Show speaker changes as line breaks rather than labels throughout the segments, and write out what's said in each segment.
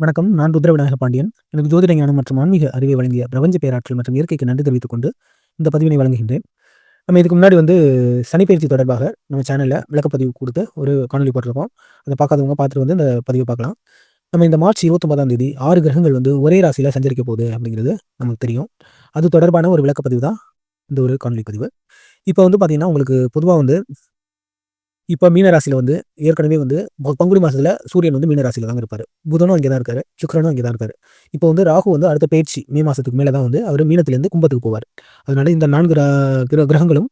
வணக்கம். நான் ருத்ர விநாயக பாண்டியன். எனக்கு ஜோதிட ஞானம் மற்றும் ஆன்மீக அறிவை வழங்கிய பிரபஞ்ச பேராற்றல் மற்றும் இயற்கைக்கு நன்றி தெரிவித்துக் கொண்டு, இந்த பதிவினை வழங்குகின்றேன். நம்ம இதுக்கு முன்னாடி சனிப்பெயர்ச்சி தொடர்பாக நம்ம சேனல்ல விளக்கப்பதிவு குடுத்து ஒரு காணொளி போட்டிருக்கோம். அத பார்க்காதவங்க பார்த்துட்டு இந்த பதிவ பார்க்கலாம். நம்ம இந்த மார்ச் 29ஆம் தேதி 6 கிரகங்கள் ஒரே ராசியில சஞ்சரிக்க போகுது அப்படிங்கிறது நமக்கு தெரியும். அது தொடர்பான ஒரு விளக்கப்பதிவு தான் இந்த ஒரு காணொளி பதிவு. இப்ப பார்த்தீங்கன்னா, உங்களுக்கு பொதுவா இப்ப மீன ராசியில ஏற்கனவே பங்குனி மாசத்துல சூரியன் மீன ராசியில தாங்க இருப்பாரு. புதனும் அங்கே தான் இருக்காரு. சுக்கிரனும் அங்கே தான் இருக்காரு. இப்போ ராகு அடுத்த பெயர்ச்சி மே மாசத்துக்கு மேல தான் அவரு மீனத்திலிருந்து கும்பத்துக்கு போவாரு. அதனால இந்த 4 கிரகங்களும்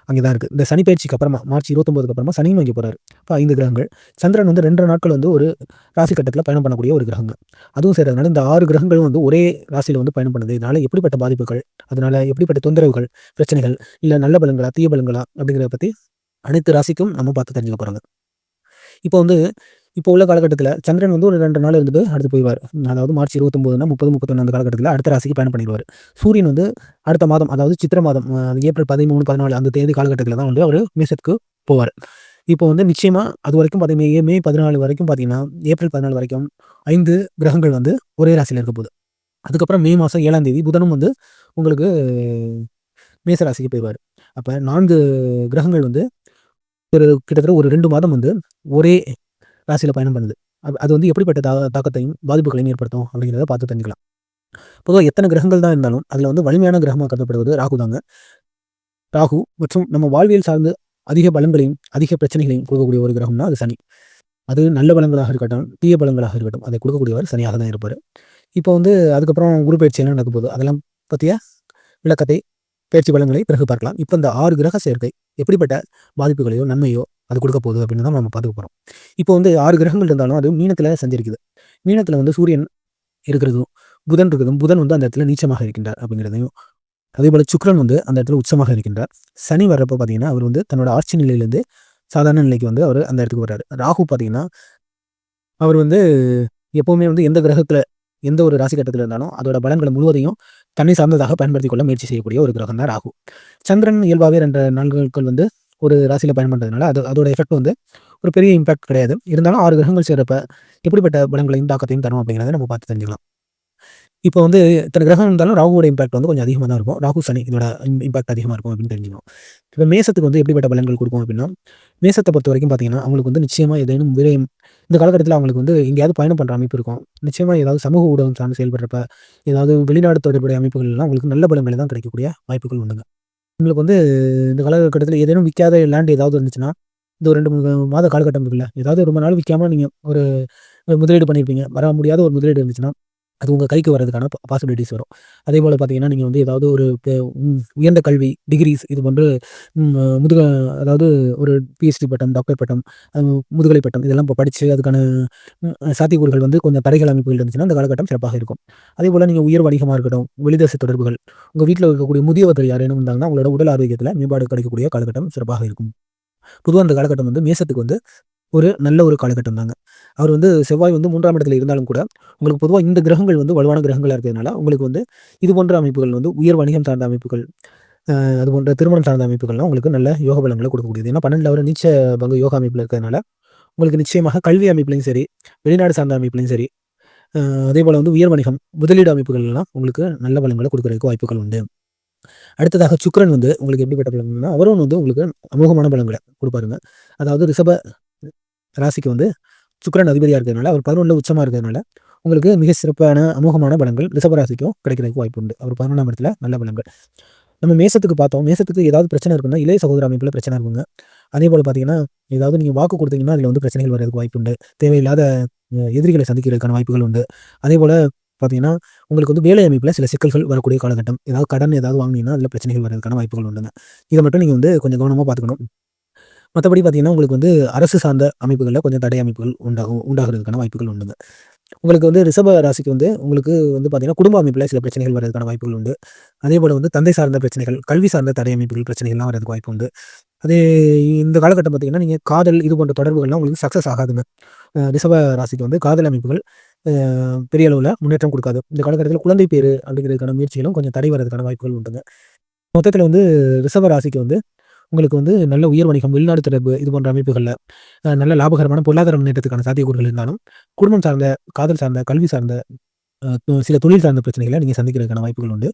அங்கே தான் இருக்கு. இந்த சனி பெயர்ச்சிக்கு அப்புறமா மார்ச் 29க்கு அப்புறமா சனியும் அங்கே போறாரு. அப்ப 5 கிரகங்கள். சந்திரன் 2 நாட்கள் ஒரு ராசி கட்டத்துல பயணம் பண்ணக்கூடிய ஒரு கிரகங்க. அதுவும் சரி, அதனால இந்த 6 கிரகங்களும் ஒரே ராசியில பயணம் பண்ணுது. இதனால எப்படிப்பட்ட பாதிப்புகள், அதனால எப்படிப்பட்ட தொந்தரவுகள், பிரச்சனைகள், இல்ல நல்ல பலன்களா, தீய பலன்களா அப்படிங்கிறத பத்தி அனைத்து ராசிக்கும் நம்ம பார்த்து தெரிஞ்சுக்க போறோங்க. இப்போ இப்போ உள்ள காலகட்டத்தில சந்திரன் ஒரு 2 நாள் இருந்துட்டு அடுத்து போயிருவாரு. அதாவது மார்ச் 29னா 30, 31 அந்த காலகட்டத்தில அடுத்த ராசிக்கு பயணம் பண்ணிருவாரு. சூரியன் அடுத்த மாதம், அதாவது சித்திரை மாதம் ஏப்ரல் 13, 14 அந்த தேதி காலகட்டத்தில தான் அவரு மேஷத்துக்கு போவாரு. இப்போ நிச்சயமா அதுவரைக்கும் பார்த்தீங்கன்னா, மே 14 வரைக்கும் பார்த்தீங்கன்னா, ஏப்ரல் 14 வரைக்கும் 5 கிரகங்கள் ஒரே ராசியில இருக்க போகுது. அதுக்கப்புறம் மே மாசம் 7ஆம் தேதி புதனும் உங்களுக்கு மேச ராசிக்கு போயிருவாரு. அப்ப 4 கிரகங்கள் கிட்டத்தட்ட ஒரு 2 மாதம் ஒரே ராசியில பயணம் பண்ணுது. அது எப்படிப்பட்ட தாக்கத்தையும், பாதிப்புகளையும் ஏற்படுத்தும் அப்படிங்கிறத பார்த்து தெரிஞ்சுக்கலாம். பொதுவா எத்தனை கிரகங்கள் தான் இருந்தாலும், அதுல வலிமையான கிரகமா கருதப்படுவது ராகு தாங்க. ராகு மற்றும் நம்ம வாழ்வியல் சார்ந்து அதிக பலன்களையும், அதிக பிரச்சனைகளையும் கொடுக்கக்கூடிய ஒரு கிரகம்னா அது சனி. அது நல்ல பலன்களாக இருக்கட்டும், தீய பலன்களாக இருக்கட்டும், அதை கொடுக்கக்கூடியவர் சனியாக தான் இருப்பாரு. இப்போ அதுக்கப்புறம் குரு பயிற்சி என்ன நடக்க போகுது, அதெல்லாம் பத்திய விளக்கத்தை, பயிற்சி பலன்களை பிறகு பார்க்கலாம். இப்போ இந்த 6 கிரக சேர்க்கை எப்படிப்பட்ட பாதிப்புகளையோ, நன்மையோ அது கொடுக்க போகுது அப்படின்னு தான் நம்ம பார்த்துக்க போறோம். இப்போ 6 கிரகங்கள் இருந்தாலும் அது மீனத்துல சஞ்சரிக்குது. மீனத்துல சூரியன் இருக்கிறதும், புதன் இருக்கிறதும், புதன் அந்த இடத்துல நீச்சமாக இருக்கின்றார் அப்படிங்கிறதையும், அதேபோல சுக்கிரன் அந்த இடத்துல உச்சமாக இருக்கின்றார். சனி வர்றப்போ பார்த்தீங்கன்னா, அவர் தன்னோட ஆட்சி நிலையிலிருந்து சாதாரண நிலைக்கு அவர் அந்த இடத்துக்கு வர்றாரு. ராகு பார்த்தீங்கன்னா, அவர் எப்பவுமே எந்த கிரகத்துல, எந்த ஒரு ராசி கட்டத்துல இருந்தாலும் அதோட பலன்களை முழுவதையும் தன்னை சார்ந்ததாக பயன்படுத்திக் கொள்ள முயற்சி செய்யக்கூடிய ஒரு கிரகம் தான் ராகு. சந்திரன் இயல்பாகவே 2 நாட்கள் ஒரு ராசியில பயணம் பண்றதுனால அதோட எஃபெக்ட் ஒரு பெரிய இம்பாக்ட் கிடையாது. இருந்தாலும் 6 கிரகங்கள் சேர்றப்ப எப்படிப்பட்ட பலன்களையும், தாக்கத்தையும் தரும் அப்படிங்கிறத நம்ம பார்த்து தெரிஞ்சுக்கலாம். இப்போ இத்தனை கிரகம் இருந்தாலும் ராகுவோட இம்பாக்ட் கொஞ்சம் அதிகமா தான் இருக்கும். ராகு, சனி இதோட இம்பாக்ட் அதிகமா இருக்கும் அப்படின்னு தெரிஞ்சுக்கணும். இப்போ மேசத்துக்கு எப்படிப்பட்ட பலன்கள் கொடுக்கும் அப்படின்னா, மேசத்தை பொறுத்தவரைக்கும் பார்த்தீங்கன்னா, அவங்களுக்கு நிச்சயமா ஏதேனும் விரயம், இந்த காலகட்டத்தில அவங்களுக்கு எங்கேயாவது பயணம் பண்ற அமைப்பு இருக்கும். நிச்சயமா ஏதாவது சமூக ஊடகம் சார்ந்து செயல்படுறப்ப, ஏதாவது வெளிநாடு தொடர்புடைய அமைப்புகள்லாம் அவங்களுக்கு நல்ல பலன்கள் தான் கிடைக்கக்கூடிய வாய்ப்புகள் உண்டுங்க. உங்களுக்கு இந்த காலகட்டத்தில ஏதேனும் விக்காத லேண்ட் ஏதாவது இருந்துச்சுன்னா, இந்த ஒரு 2, 3 மாத காலகட்டம் இருக்குல்ல, ஏதாவது ரொம்ப நாள் விக்காம நீங்க ஒரு முதலீடு பண்ணியிருப்பீங்க. வர முடியாத ஒரு முதலீடு இருந்துச்சுன்னா, அது உங்க கைக்கு வரதுக்கான பாசிபிலிட்டீஸ் வரும். அதேபோல பார்த்தீங்கன்னா, நீங்க ஏதாவது ஒரு உயர்ந்த கல்வி, டிகிரீஸ் இது போன்று ம் முதுக அதாவது ஒரு பிஹெச்டி பட்டம், டாக்டர் பட்டம், அ முதுகலை பட்டம் இதெல்லாம் இப்போ படிச்சு அதுக்கான சாத்தியக்கூறுகள் கொஞ்சம் தடைகள் அமைப்புகள் இருந்துச்சுன்னா, அந்த காலகட்டம் சிறப்பாக இருக்கும். அதேபோல நீங்க உயர் வணிகமா இருக்கட்டும், வெளிதேச தொடர்புகள், உங்க வீட்ல இருக்கக்கூடிய முதியவர்கள் யாரேனும் இருந்தாங்கன்னா, அவங்களோட உடல் ஆரோக்கியத்தில மேம்பாடு கிடைக்கக்கூடிய காலகட்டம் சிறப்பாக இருக்கும். பொதுவா அந்த காலகட்டம் மேசத்துக்கு ஒரு நல்ல ஒரு காலகட்டம் தாங்க. அவர் செவ்வாய் 3ஆம் இடத்துல இருந்தாலும் கூட, உங்களுக்கு பொதுவா இந்த கிரகங்கள் வலுவான கிரகங்களா இருக்கிறதுனால, உங்களுக்கு இது போன்ற அமைப்புகள் உயர் வணிகம் சார்ந்த அமைப்புகள், அது போன்ற திருமணம் சார்ந்த அமைப்புகள்லாம் உங்களுக்கு நல்ல யோக பலன்கள கொடுக்கக்கூடியது. ஏன்னா 12ல அவர் நீச்ச பங்க யோகா அமைப்புல இருக்கிறதுனால, உங்களுக்கு நிச்சயமாக கல்வி அமைப்பிலும் சரி, வெளிநாடு சார்ந்த அமைப்பிலும் சரி, அ அதேபோல உயர் வணிகம், முதலீடு அமைப்புகள்லாம் உங்களுக்கு நல்ல பலன்கள கொடுக்கறதுக்கு வாய்ப்புகள் உண்டு. அடுத்ததாக சுக்கிரன் உங்களுக்கு எப்படிப்பட்ட பலன்கள்னா, அவரும் உங்களுக்கு அமோகமான பலன்கள குடுப்பாருங்க. அதாவது ரிஷப ராசிக்கு சுக்கிரன் அதிபதியா இருக்கிறதுனால, அவர் 11ல உச்சமா இருக்கிறதுனால, உங்களுக்கு மிக சிறப்பான அமோகமான பலன்கள் ரிஷப ராசிக்கும் கிடைக்கிறதுக்கு வாய்ப்பு உண்டு. அவர் 11ஆம் இடத்துல நல்ல பலன்கள். நம்ம மேசத்துக்கு பார்த்தோம். மேசத்துக்கு ஏதாவது பிரச்சனை இருக்குன்னா, இளைய சகோதர அமைப்புல பிரச்சனை இருக்குங்க. அதேபோல பார்த்தீங்கன்னா, ஏதாவது நீங்க வாக்கு குடுத்தீங்கன்னா, அதில பிரச்சனைகள் வர்றதுக்கு வாய்ப்பு உண்டு. தேவையில்லாத எதிரிகளை சந்திக்கிறதுக்கான வாய்ப்புகள் உண்டு. அதேபோல பார்த்தீங்கன்னா, உங்களுக்கு வேலை அமைப்புல சில சிக்கல்கள் வரக்கூடிய காலகட்டம். ஏதாவது கடன் ஏதாவது வாங்குனீங்கன்னா, அதில பிரச்சனைகள் வர்றதுக்கான வாய்ப்புகள் உண்டுங்க. இத மட்டும் நீங்க கொஞ்சம் கவனமா பார்த்துக்கணும். மத்தபடி பார்த்தீங்கன்னா, உங்களுக்கு அரசு சார்ந்த அமைப்புகள்ல கொஞ்சம் தடை அமைப்புகள் உண்டாகுறதுக்கான வாய்ப்புகள் உண்டுங்க. உங்களுக்கு ரிஷப ராசிக்கு உங்களுக்கு பார்த்தீங்கன்னா, குடும்ப அமைப்புல சில பிரச்சனைகள் வர்றதுக்கான வாய்ப்புகள் உண்டு. அதேபோல தந்தை சார்ந்த பிரச்சனைகள், கல்வி சார்ந்த தடை அமைப்புகள், பிரச்சனைகள்லாம் வர்றதுக்கு வாய்ப்பு உண்டு. அதே இந்த காலகட்டம் பார்த்தீங்கன்னா, நீங்க காதல் இது போன்ற தொடர்புகள்லாம் உங்களுக்கு சக்சஸ் ஆகாதுங்க. ரிஷப ராசிக்கு காதல் அமைப்புகள் அ பெரிய அளவுல முன்னேற்றம் குடுக்காது. இந்த காலகட்டத்தில குழந்தை பேறு அப்படிங்கிறதுக்கான முயற்சிகளும் கொஞ்சம் தடை வர்றதுக்கான வாய்ப்புகள் உண்டுங்க. மொத்தத்தில ரிஷப ராசிக்கு உங்களுக்கு வந்து நல்ல உயர் வணிகம், வெளிநாடு தொடர்பு இது போன்ற அமைப்புகள்ல நல்ல லாபகரமான பொருளாதார முன்னேற்றத்துக்கான சாத்தியக்கூறுகள் இருந்தாலும், குடும்பம் சார்ந்த, காதல் சார்ந்த, கல்வி சார்ந்த, சில தொழில் சார்ந்த பிரச்சனைகள நீங்க சந்திக்கிறதுக்கான வாய்ப்புகள் உண்டு.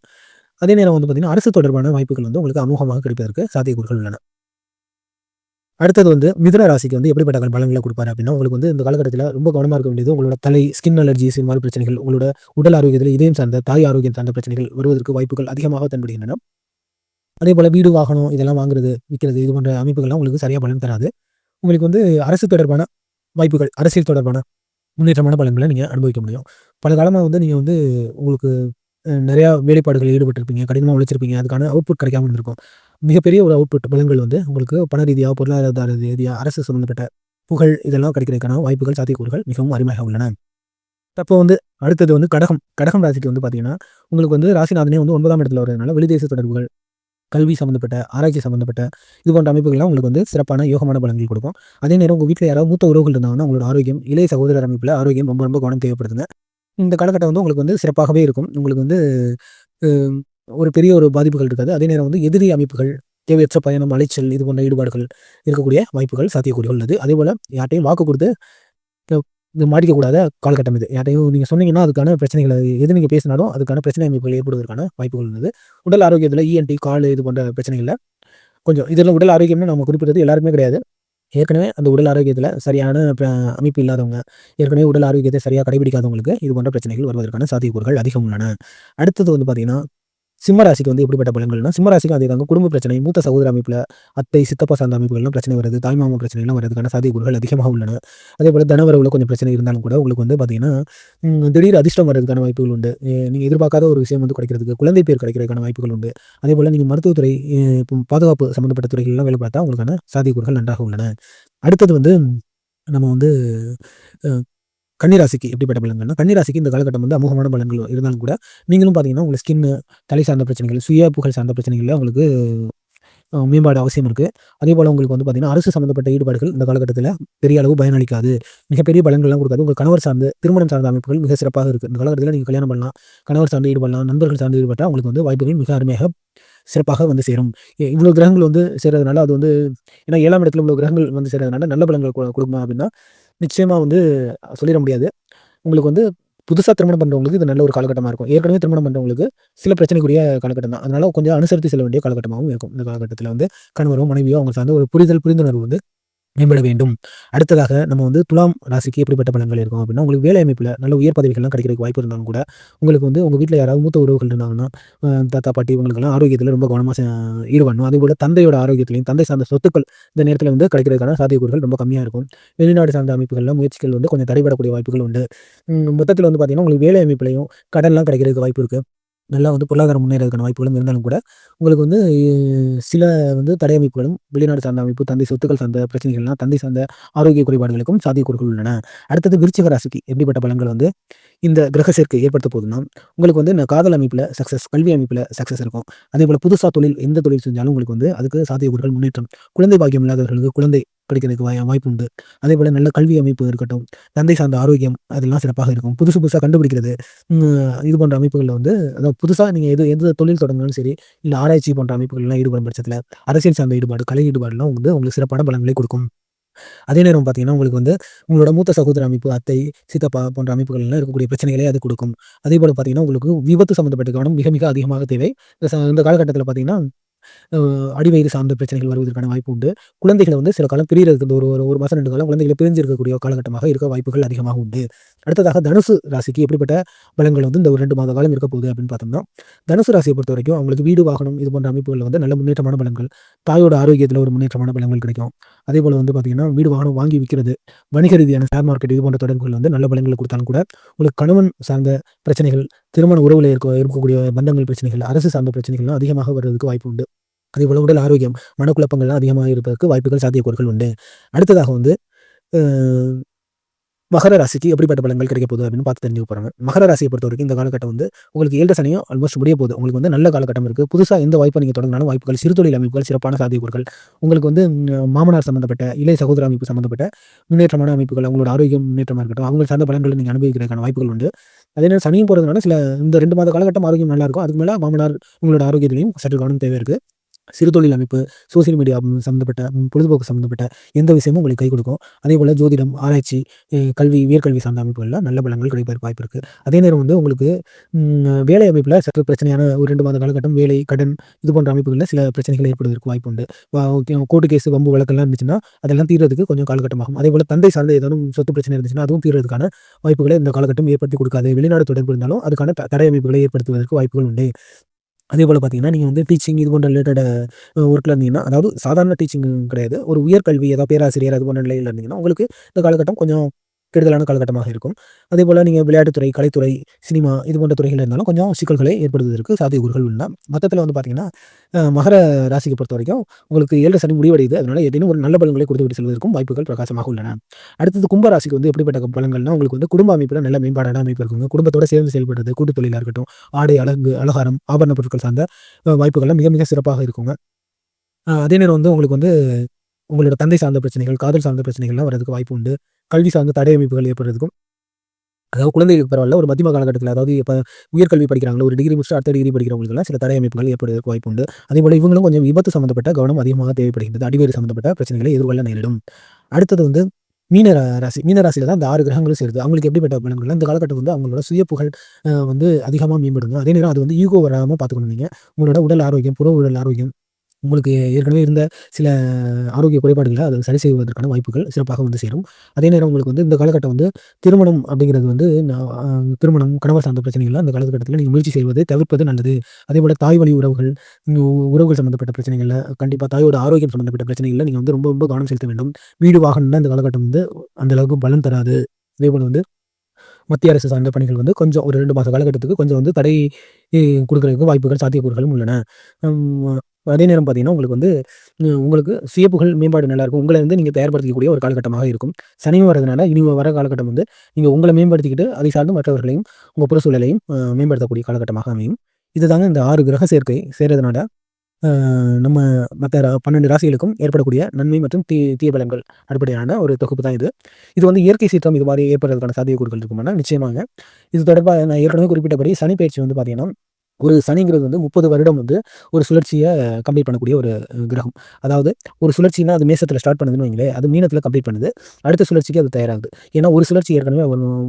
அதே நேரம் வந்து பார்த்தீங்கன்னா, அரசு தொடர்பான வாய்ப்புகள் வந்து உங்களுக்கு அமோகமாக கிடைப்பதற்கு சாத்தியக்கூறுகள் உள்ளன. அடுத்தது வந்து மிதுன ராசிக்கு வந்து எப்படிப்பட்ட பலன்களை குடுப்பாரு அப்படின்னா, உங்களுக்கு வந்து இந்த காலகட்டத்தில ரொம்ப கவனமா இருக்க வேண்டியது உங்களோட தலை, ஸ்கின் அலர்ஜிஸ் இது மாரி பிரச்சனைகள், உங்களோட உடல் ஆரோக்கியத்தில இதயம் சார்ந்த, தாய் ஆரோக்கியம் சார்ந்த பிரச்சனைகள் வருவதற்கு வாய்ப்புகள் அதிகமாக தென்படுகின்றன. அதேபோல வீடு, வாகனம் இதெல்லாம் வாங்குறது, விக்கிறது இது போன்ற அமைப்புகள்லாம் உங்களுக்கு சரியா பலன் தராது. உங்களுக்கு வந்து அரசு தொடர்பான வாய்ப்புகள், அரசியல் தொடர்பான முன்னேற்றமான பலன்கள நீங்க அனுபவிக்க முடியும். பல காலமா வந்து நீங்க வந்து உங்களுக்கு நெறையா வேலைப்பாடுகளில் ஈடுபட்டிருப்பீங்க. கடினமா உழைச்சிருப்பீங்க. அதுக்கான அவுட்புட் கிடைக்காம இருந்திருக்கும். மிகப்பெரிய ஒரு அவுட்புட் பலன்கள் வந்து உங்களுக்கு பண ரீதியா, பொருளாதார ரீதியா, அரசு சம்மந்தப்பட்ட புகழ் இதெல்லாம் கிடைக்கிறதுக்கான வாய்ப்புகள், சாத்தியக்கூறுகள் மிகவும் அருமையாக உள்ளன. அப்போ வந்து அடுத்தது வந்து கடகம். கடகம் ராசிக்கு வந்து பார்த்தீங்கன்னா, உங்களுக்கு வந்து ராசிநாதனே வந்து 9ஆம் இடத்துல வரதுனால வெளிதேச தொடர்புகள், கல்வி சம்மந்தப்பட்ட, ஆராய்ச்சி சம்மந்தப்பட்ட இது போன்ற அமைப்புகள்லாம் உங்களுக்கு வந்து சிறப்பான யோகமான பலன்கள் கொடுக்கும். அதே நேரம் உங்க வீட்ல யாராவது மூத்த உறவுகள் இருந்தாங்கன்னா, உங்களோட ஆரோக்கியம், இளைய சகோதரர் அமைப்புல ஆரோக்கியம் ரொம்ப ரொம்ப கவனம் தேவைப்படுதுங்க. இந்த காலகட்டம் வந்து உங்களுக்கு வந்து சிறப்பாகவே இருக்கும். உங்களுக்கு வந்து அ ஒரு பெரிய ஒரு பாதிப்புகள் இருக்காது. அதே நேரம் வந்து எதிரி அமைப்புகள், தேவையற்ற பயணம், அலைச்சல் இது போன்ற ஈடுபாடுகள் இருக்கக்கூடிய வாய்ப்புகள், சாத்தியக்கூறுகள் உள்ளது. அதேபோல யார்ட்டயும் வாக்கு குடுத்து அ இது மாட்டிக்கக்கூடாத காலகட்டம் இது. யார்ட்டயும் நீங்க சொன்னீங்கன்னா, அதுக்கான பிரச்சனைகள எது நீங்க பேசினாலும் அதுக்கான பிரச்சனை அமைப்புகள் ஏற்படுவதற்கான வாய்ப்புகள் உள்ளது. உடல் ஆரோக்கியத்தில இஎன்டி, காலு இது போன்ற பிரச்சனைகள்ல கொஞ்சம் இதெல்லாம் உடல் ஆரோக்கியம்னு நம்ம குறிப்பிடுறது எல்லாருக்குமே கிடையாது. ஏற்கனவே அந்த உடல் ஆரோக்கியத்தில சரியான அமைப்பு இல்லாதவங்க, ஏற்கனவே உடல் ஆரோக்கியத்தை சரியா கடைபிடிக்காதவங்களுக்கு இது போன்ற பிரச்சனைகள் வருவதற்கான சாத்தியக்கூறுகள் அதிகம் உள்ளன. அடுத்தது வந்து பார்த்தீங்கன்னா, சிம்ம ராசிக்கு வந்து எப்படிப்பட்ட பலன்கள்னா, சிம்ம ராசிக்கும் அதேதாங்க. குடும்ப பிரச்சனை, மூத்த சகோதர அமைப்புல அத்தை, சித்தப்பா சார்ந்த அமைப்புகள்லாம் பிரச்சனை வருது. தாய்மாமா பிரச்சனைலாம் வரதுக்கான சாத்தியக்கூறுகள் அதிகமாக உள்ளன. அதேபோல தனவரவுல கொஞ்சம் பிரச்சனை இருந்தாலும் கூட உங்களுக்கு வந்து பார்த்தீங்கன்னா, திடீர் அதிர்ஷ்டம் வரதுக்கான வாய்ப்புகள் உண்டு. நீங்க எதிர்பார்க்காத ஒரு விஷயம் வந்து கிடைக்கிறதுக்கு, குழந்தை பேர் கிடைக்கிறதுக்கான வாய்ப்புகள் உண்டு. அதேபோல நீங்க மருத்துவத்துறை, இப்போ பாதுகாப்பு சம்மந்தப்பட்ட துறைகள்லாம் வேலை பார்த்தா உங்களுக்கான சாத்தியக்கூறுகள் நன்றாக உள்ளன. அடுத்தது வந்து நம்ம வந்து அ கன்னிராசிக்கு எப்படிப்பட்ட பலன்கள்னா, கன்னிராசிக்கு இந்த காலகட்டம் வந்து அமோகமான பலன்கள் இருந்தாலும் கூட, நீங்களும் பார்த்தீங்கன்னா, உங்க ஸ்கின்னு, தலை சார்ந்த பிரச்சனைகள், சுய புகழ் சார்ந்த பிரச்சனைகள்ல உங்களுக்கு மேம்பாடு அவசியம் இருக்கு. அதேபோல உங்களுக்கு வந்து பார்த்தீங்கன்னா, அரசு சம்மந்தப்பட்ட ஈடுபாடுகள் இந்த காலகட்டத்தில பெரிய அளவு பயனளிக்காது. மிகப்பெரிய பலன்கள்லாம் குடுக்காது. உங்க கணவர் சார்ந்து, திருமணம் சார்ந்த அமைப்புகள் மிக சிறப்பாக இருக்கு. இந்த காலகட்டத்தில நீங்க கல்யாணம் பண்ணலாம். கணவர் சார்ந்து ஈடுபடலாம். நண்பர்கள் சார்ந்து ஈடுபட்டா உங்களுக்கு வந்து வாய்ப்புகள் மிக அருமையாக, சிறப்பாக வந்து சேரும். இவ்வளோ கிரகங்கள் வந்து சேர்றதுனால அது வந்து ஏன்னா 7ஆம் இடத்துல இவ்வளோ கிரகங்கள் வந்து சேர்றதுனால நல்ல பலன்கள் குடுக்குமா அப்படின்னா, நிச்சயமா வந்து சொல்லிற முடியாது. உங்களுக்கு வந்து புதுசா திருமணம் பண்றவங்களுக்கு இது நல்ல ஒரு காலகட்டமா இருக்கும். ஏற்கனவே திருமணம் பண்றவங்களுக்கு சில பிரச்சனைக்குரிய காலகட்டம் தான். அதனால கொஞ்சம் அனுசரித்து செல்ல வேண்டிய காலகட்டமாவும் இருக்கும். இந்த காலகட்டத்தில வந்து கணவரோ, மனைவியோ அவங்க சார்ந்த ஒரு புரிந்துணர்வு வந்து மேம்பட வேண்டும். அடுத்ததாக நம்ம வந்து துலாம் ராசிக்கு எப்படிப்பட்ட பலன்கள் இருக்கும் அப்படின்னா, உங்களுக்கு வேலை அமைப்புல நல்ல உயர் பதவிகள்லாம் கிடைக்கிறதுக்கு வாய்ப்பு இருந்தாலும் கூட, உங்களுக்கு வந்து உங்க வீட்ல யாராவது மூத்த உறவுகள் இருந்தாங்கன்னா, தாத்தா, பாட்டி இவங்களுக்கெல்லாம் ஆரோக்கியத்தில ரொம்ப கவனமா ஈடுபடணும். அதேபோல தந்தையோட ஆரோக்கியத்திலயும், தந்தை சார்ந்த சொத்துக்கள் இந்த நேரத்தில வந்து கிடைக்கிறதுக்கான சாத்தியக்கூறுகள் ரொம்ப கம்மியா இருக்கும். வெளிநாடு சார்ந்த அமைப்புகள்ல முயற்சிகள் வந்து கொஞ்சம் தடைபடக்கூடிய வாய்ப்புகள் உண்டு. மொத்தத்தில வந்து பார்த்தீங்கன்னா, உங்களுக்கு வேலை அமைப்புலயும் கடன்லாம் கிடைக்கிறதுக்கு வாய்ப்பு இருக்கு. நல்லா வந்து பொருளாதாரம் முன்னேறதுக்கான வாய்ப்புகளும் இருந்தாலும் கூட, உங்களுக்கு வந்து சில வந்து தடை அமைப்புகளும், வெளிநாடு சார்ந்த அமைப்பு, தந்தை சொத்துக்கள் சார்ந்த பிரச்சனைகள்லாம், தந்தை சார்ந்த ஆரோக்கிய குறைபாடுகளுக்கும் சாத்தியக்கூறுகள் உள்ளன. அடுத்தது விருச்சிக ராசிக்கு எப்படிப்பட்ட பலன்கள் வந்து இந்த கிரக சேர்க்கை ஏற்படுத்த போகுதுன்னா, உங்களுக்கு வந்து இந்த காதல் அமைப்புல சக்சஸ், கல்வி அமைப்புல சக்சஸ் இருக்கும். அதேபோல புதுசா தொழில் எந்த தொழில் செஞ்சாலும் உங்களுக்கு வந்து அதுக்கு சாத்தியக்கூறுகள் முன்னேற்றம். குழந்தை பாக்கியம் இல்லாதவர்களுக்கு குழந்தை கிடைக்கிறதுக்கு வாய்ப்பு உண்டு. அதேபோல நல்ல கல்வி அமைப்பு இருக்கட்டும், தந்தை சார்ந்த ஆரோக்கியம் அதெல்லாம் சிறப்பாக இருக்கும். புதுசு புதுசா கண்டுபிடிக்கிறது, இது போன்ற அமைப்புகள்ல வந்து அதாவது புதுசா நீங்க எந்த தொழில் தொடங்கினாலும் சரி, இல்ல ஆராய்ச்சி போன்ற அமைப்புகள்லாம் ஈடுபடும் பட்சத்தில, அரசியல் சார்ந்த ஈடுபாடு, கலை ஈடுபாடுலாம் வந்து உங்களுக்கு சிறப்பான பலன்களை கொடுக்கும். அதே நேரம் பார்த்தீங்கன்னா, உங்களுக்கு வந்து உங்களோட மூத்த சகோதர அமைப்பு, அத்தை, சித்தப்பா போன்ற அமைப்புகள்ல இருக்கக்கூடிய பிரச்சனைகளை அது கொடுக்கும். அதேபோல பார்த்தீங்கன்னா, உங்களுக்கு விபத்து சம்மந்தப்பட்ட கவனம் மிக மிக அதிகமாக தேவை. இந்த காலகட்டத்தில பார்த்தீங்கன்னா, அ அடிவயிறு சார்ந்த பிரச்சனைகள் வருவதற்கான வாய்ப்பு உண்டு. குழந்தைகள வந்து சில காலம் பிரியறதுக்கு ஒரு ஒரு 1 மாசம் 2 காலம் குழந்தைகள பிரிஞ்சு இருக்கக்கூடிய காலகட்டமாக இருக்க வாய்ப்புகள் அதிகமாக உண்டு. அடுத்ததாக தனுசு ராசிக்கு எப்படிப்பட்ட பலன்கள் வந்து இந்த ஒரு 2 மாத காலம் இருக்க போகுது அப்படின்னு பார்த்தோம்னா, தனுசு ராசியை பொறுத்தவரைக்கும் அவங்களுக்கு வீடு, வாகனம் இது போன்ற அமைப்புகள்ல வந்து நல்ல முன்னேற்றமான பலன்கள், தாயோட ஆரோக்கியத்தில ஒரு முன்னேற்றமான பலன்கள் கிடைக்கும். அதேபோல வந்து பார்த்தீங்கன்னா, வீடு, வாகனம் வாங்கி விக்கிறது, வணிக ரீதியான ஷேர் மார்க்கெட் இது போன்ற தொடர்புகள் வந்து நல்ல பலன்கள குடுத்தாலும் கூட, உங்களுக்கு கணவன் சார்ந்த பிரச்சனைகள், திருமண உறவுல இருக்கக்கூடிய பந்தங்கள் பிரச்சனைகள், அரசு சார்ந்த பிரச்சனைகள்லாம் அதிகமாக வருவதற்கு வாய்ப்பு உண்டு. அதேபோல உடல் ஆரோக்கியம், மனக்குழப்பங்கள்லாம் அதிகமாக இருப்பதற்கு வாய்ப்புகள், சாத்தியக்கூறுகள் உண்டு. அடுத்ததாக வந்து அ மகர ராசிக்கு எப்படிப்பட்ட பலன்கள் கிடைக்க போகுது அப்படின்னு பார்த்து தெரிஞ்சுக்க போறாங்க. மகர ராசியை பொறுத்தவரைக்கும் இந்த காலகட்டம் வந்து உங்களுக்கு 7 சனியும் ஆல்மோஸ்ட் முடிய போகுது. உங்களுக்கு வந்து நல்ல காலகட்டம் இருக்கு. புதுசா எந்த வாய்ப்ப நீங்க தொடங்கினாலும் வாய்ப்புகள், சிறு தொழில் அமைப்புகள், சிறப்பான சாத்தியக்கூறுகள், உங்களுக்கு வந்து மாமனார் சம்மந்தப்பட்ட, இளைய சகோதர அமைப்பு சம்மந்தப்பட்ட முன்னேற்றமான அமைப்புகள், அவங்களோட ஆரோக்கியம் முன்னேற்றமா இருக்கட்டும், அவங்க சார்ந்த பலன்களை நீங்க அனுபவிக்கிறதுக்கான வாய்ப்புகள் உண்டு. அதே நேரம் சனியும் போறதுனால சில இந்த 2 மாத காலகட்டம் ஆரோக்கியம் நல்லா இருக்கும். அதுக்கு மேல மாமனார் உங்களோட ஆரோக்கியத்திலயும் சற்று கவனம் தேவை இருக்கு. சிறு தொழில் அமைப்பு, சோசியல் மீடியா சம்மந்தப்பட்ட, பொழுதுபோக்கு சம்மந்தப்பட்ட எந்த விஷயமும் உங்களுக்கு கை கொடுக்கும். அதேபோல ஜோதிடம், ஆராய்ச்சி, கல்வி, உயர்கல்வி சார்ந்த அமைப்புகள்ல நல்ல பலன்கள் கிடைப்பதற்கு வாய்ப்பு இருக்கு. அதே நேரம் வந்து உங்களுக்கு வேலை அமைப்புல சற்று பிரச்சனையான ஒரு 2 மாத காலகட்டம் வேலை, கடன் இது போன்ற அமைப்புகள்ல சில பிரச்சனைகள் ஏற்படுவதற்கு வாய்ப்பு உண்டு. கோர்ட்டு கேஸ், வம்பு வழக்கெல்லாம் இருந்துச்சுன்னா, அதெல்லாம் தீர்றதுக்கு கொஞ்சம் காலகட்டம் ஆகும். அதேபோல தந்தை சார்ந்த ஏதேனும் சொத்து பிரச்சனை இருந்துச்சுன்னா, அதுவும் தீர்றதுக்கான வாய்ப்புகளை இந்த காலகட்டம் ஏற்படுத்தி கொடுக்காது. வெளிநாடு தொடர்பு இருந்தாலும் அதுக்கான தடை அமைப்புகளை ஏற்படுத்துவதற்கு வாய்ப்புகள் உண்டு. அதேபோல பார்த்தீங்கன்னா, நீங்க வந்து டீச்சிங் இது போன்ற ரிலேட்டட் ஒர்க்ல இருந்தீங்கன்னா, அதாவது சாதாரண டீச்சிங் கிடையாது. ஒரு உயர்கல்வி ஏதாவது பேராசிரியர் அது போன்ற நிலையில இருந்தீங்கன்னா, உங்களுக்கு இந்த காலகட்டம் கொஞ்சம் கெடுதலான காலகட்டமாக இருக்கும். அதேபோல நீங்க விளையாட்டுத்துறை, கலைத்துறை, சினிமா இது போன்ற துறைகள்ல இருந்தாலும் கொஞ்சம் சிக்கல்களை ஏற்படுவதற்கு சாத்தியக்கூறுகள் உள்ளன. மொத்தத்தில வந்து பார்த்தீங்கன்னா, மகர ராசிக்கு பொறுத்தவரைக்கும் உங்களுக்கு 7 சனி முடிவடையுது. அதனால ஏதேனும் ஒரு நல்ல பலன்களை கொடுத்துவிட்டு செல்வதற்கும் வாய்ப்புகள் பிரகாசமாக உள்ளன. அடுத்தது கும்ப ராசிக்கு வந்து எப்படிப்பட்ட பலன்கள்னா, உங்களுக்கு வந்து குடும்ப அமைப்பில நல்ல மேம்பாடான அமைப்பு இருக்குங்க. குடும்பத்தோட சேர்ந்து செயல்படுறது, கூட்டு தொழிலா இருக்கட்டும், ஆடை, அழகு, அலங்காரம், ஆபரண பொருட்கள் சார்ந்த வாய்ப்புகள்லாம் மிக மிக சிறப்பாக இருக்குங்க. அதே நேரம் வந்து உங்களுக்கு வந்து உங்களோட தந்தை சார்ந்த பிரச்சனைகள், காதல் சார்ந்த பிரச்சனைகள்லாம் வரதுக்கு வாய்ப்பு உண்டு. கல்வி சார்ந்த தடை அமைப்புகள் ஏற்படுறதுக்கும், அதாவது குழந்தைகளுக்கு பரவால்ல, ஒரு மத்தியம காலகட்டத்தில அதாவது இப்ப உயர்கல்வி படிக்கிறாங்கல்ல, ஒரு டிகிரி முடிச்சுட்டு அடுத்த டிகிரி படிக்கிறவங்களுக்கெல்லாம் சில தடை அமைப்புகள் ஏற்படுவதற்கு வாய்ப்பு உண்டு. அதேபோல இவங்களும் கொஞ்சம் விபத்து சம்மந்தப்பட்ட கவனம் அதிகமாக தேவைப்படுகின்றது. அடிவேறு சம்மந்தப்பட்ட பிரச்சனைகளை எதிர்கொள்ள நேரிடும். அடுத்தது வந்து மீன ராசி. மீன ராசியில தான் இந்த 6 கிரகங்களும் சேருது. அவங்களுக்கு எப்படிப்பட்ட பலன்கள்னா, இந்த காலகட்டம் வந்து அவங்களோட சுய புகழ் வந்து அதிகமா மேம்படுங்க. அதே நேரம் அது வந்து ஈகோ வராம பார்த்துக்கணும் நீங்க. உங்களோட உடல் ஆரோக்கியம், புற உடல் ஆரோக்கியம், உங்களுக்கு ஏற்கனவே இருந்த சில ஆரோக்கிய குறைபாடுகள அது சரி செய்வதற்கான வாய்ப்புகள் சிறப்பாக வந்து சேரும். அதே நேரம் உங்களுக்கு வந்து இந்த காலகட்டம் வந்து திருமணம் அப்படிங்கிறது வந்து திருமணம், கணவர் சார்ந்த பிரச்சனைகள்லாம் அந்த காலகட்டத்தில நீங்க முயற்சி செய்வதை தவிர்ப்பது நல்லது. அதேபோல தாய் வழி உறவுகள், உறவுகள் சம்மந்தப்பட்ட பிரச்சனைகள்ல கண்டிப்பா தாயோட ஆரோக்கியம் சம்மந்தப்பட்ட பிரச்சனைகள்ல நீங்க வந்து ரொம்ப ரொம்ப கவனம் செலுத்த வேண்டும். வீடு, வாகனம்லாம் இந்த காலகட்டம் வந்து அந்த அளவுக்கு பலன் தராது. அதேபோல வந்து மத்திய அரசு சார்ந்த பணிகள் வந்து கொஞ்சம் ஒரு 2 மாத காலகட்டத்துக்கு கொஞ்சம் வந்து தடை குடுக்குறதுக்கு வாய்ப்புகள், சாத்தியக்கூறுகளும் உள்ளன. ம் அதே நேரம் பார்த்தீங்கன்னா, உங்களுக்கு வந்து உங்களுக்கு சுய புகழ் மேம்பாடு நல்லாயிருக்கும். உங்கள வந்து நீங்க தயார்படுத்திக்கக்கூடிய ஒரு காலகட்டமாக இருக்கும். சனியும் வரதுனால, இனி வர காலகட்டம் வந்து நீங்க உங்கள மேம்படுத்திக்கிட்டு, அதை சார்ந்து மற்றவர்களையும், உங்க புற சூழலையும் மேம்படுத்தக்கூடிய காலகட்டமாக அமையும். இதுதாங்க இந்த 6 கிரக சேர்க்கை சேர்றதுனால, அ நம்ம மத்த 12 ராசிகளுக்கும் ஏற்படக்கூடிய நன்மை மற்றும் தீய பலன்கள் அடிப்படையான ஒரு தொகுப்பு தான் இது. இது வந்து இயற்கை சீற்றம் இது மாரி ஏற்படுறதுக்கான சாத்தியக்கூறுகள் இருக்குமானா, நிச்சயமாங்க. இது தொடர்பா நான் ஏற்கனவே குறிப்பிட்டபடி சனி பெயர்ச்சி வந்து பார்த்தீங்கன்னா, ஒரு சனிங்கிறது வந்து 30 வருடம் வந்து ஒரு சுழற்சிய கம்ப்ளீட் பண்ணக்கூடிய ஒரு கிரகம். அதாவது ஒரு சுழற்சின்னா அது மேசத்தில ஸ்டார்ட் பண்ணுதுன்னு வைங்களேன், அது மீனத்தில கம்ப்ளீட் பண்ணுது. அடுத்த சுழற்சிக்கு அது தயாராகுது. ஏன்னா ஒரு சுழற்சி ஏற்கனவே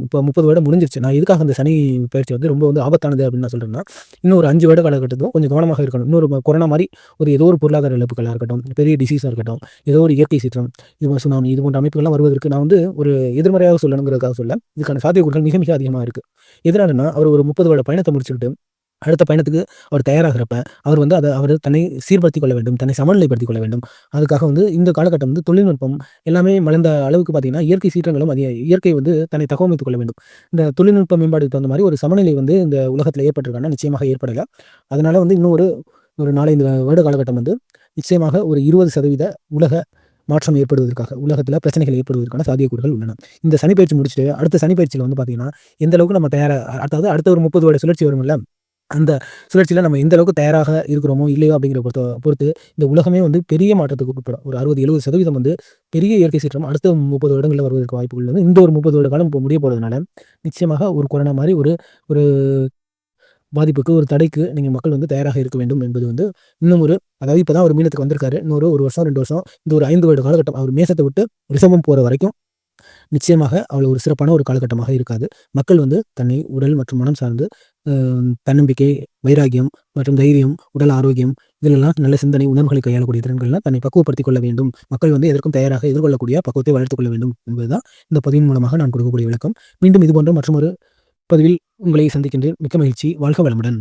இப்போ 30 வருடம் முடிஞ்சிருச்சு. நான் எதுக்காக அந்த சனி பெயர்ச்சி வந்து ரொம்ப வந்து ஆபத்தானது அப்படின்னு நான் சொல்றேன்னா, இன்னும் ஒரு 5 வருட காலகட்டத்துக்கும் கொஞ்சம் கவனமாக இருக்கணும். இன்னொரு கொரோனா மாரி ஒரு ஏதோ ஒரு பொருளாதார இழப்புகளா இருக்கட்டும், பெரிய டிசீஸா இருக்கட்டும், ஏதோ ஒரு இயற்கை சீற்றம், இது சுனாமி இது போன்ற அமைப்புகள்லாம் வருவதற்கு நான் வந்து ஒரு எதிர்மறையாக சொல்லணுங்கிறதுக்காக சொல்லல. இதுக்கான சாத்தியக்கூறுகள் மிக மிக அதிகமா இருக்கு. எதனாலன்னா, அவர் ஒரு 30 வருட பயணத்த முடிச்சுக்கிட்டு அடுத்த பயணத்துக்கு அவர் தயாராகிறப்ப, அவர் வந்து அவரு தன்னை சீர்படுத்திக் கொள்ள வேண்டும். தன்னை சமநிலைப்படுத்திக் கொள்ள வேண்டும். அதுக்காக வந்து இந்த காலகட்டம் வந்து தொழில்நுட்பம் எல்லாமே மலர்ந்த அளவுக்கு பார்த்தீங்கன்னா, இயற்கை சீற்றங்களும் இயற்கை வந்து தன்னை தகவமைத்துக் கொள்ள வேண்டும். இந்த தொழில்நுட்ப மேம்பாடுக்கு தகுந்த மாரி ஒரு சமநிலை வந்து இந்த உலகத்தில ஏற்பட்டிருக்கான்னா, நிச்சயமாக ஏற்படல. அதனால வந்து இன்னும் ஒரு ஒரு 4, 5 வருட காலகட்டம் வந்து நிச்சயமாக ஒரு 20% உலக மாற்றம் ஏற்படுவதற்காக, உலகத்தில பிரச்சனைகள் ஏற்படுவதற்கான சாத்தியக்கூறுகள் உள்ளன. இந்த சனிப்பெயர்ச்சி முடிச்சுட்டு, அடுத்த சனிப்பெயர்ச்சியில வந்து பார்த்தீங்கன்னா, எந்த அளவுக்கு நம்ம தயாரா அதாவது அடுத்த ஒரு 30 வருட சுழற்சி வரும்ல. அந்த சுழற்சியில நம்ம எந்த அளவுக்கு தயாராக இருக்கிறோமோ, இல்லையோ அப்படிங்கிற பொறுத்து இந்த உலகமே வந்து பெரிய மாற்றத்துக்கு உட்படும். ஒரு 60, 70% வந்து பெரிய இயற்கை சீற்றம் அடுத்த 30 வருடங்கள்ல வருவதற்கு வாய்ப்புகள் உள்ளது. இந்த ஒரு 30 வருட காலம் இப்போ முடிய போறதுனால, நிச்சயமாக ஒரு கொரோனா மாரி ஒரு ஒரு பாதிப்புக்கு, ஒரு தடைக்கு நீங்க மக்கள் வந்து தயாராக இருக்க வேண்டும் என்பது வந்து இன்னும் ஒரு அதாவது இப்ப தான் அவர் மீனத்துக்கு வந்திருக்காரு. இன்னொரு 1 வருஷம், 2 வருஷம், இந்த ஒரு 5 வருட காலகட்டம் அவர் மேசத்த விட்டு ரிஷபம் போற வரைக்கும் நிச்சயமாக அவ்வளவு ஒரு சிறப்பான ஒரு காலகட்டமாக இருக்காது. மக்கள் வந்து தன்னை உடல் மற்றும் மனம் சார்ந்து அ தன்னம்பிக்கை, வைராக்கியம் மற்றும் தைரியம், உடல் ஆரோக்கியம் இதிலெல்லாம் நல்ல சிந்தனை, உணர்வுகளை கையாளக்கூடிய திறன்கள்லாம் தன்னை பக்குவப்படுத்திக் கொள்ள வேண்டும். மக்கள் வந்து எதற்கும் தயாராக எதிர்கொள்ளக்கூடிய பக்குவத்தை வளர்த்துக் கொள்ள வேண்டும் என்பதுதான் இந்த பதிவின் மூலமாக நான் கொடுக்கக்கூடிய விளக்கம். மீண்டும் இதுபோன்ற மற்றுமொரு பதிவில் உங்களை சந்திக்கின்றேன். மிக்க மகிழ்ச்சி. வாழ்க வளமுடன்.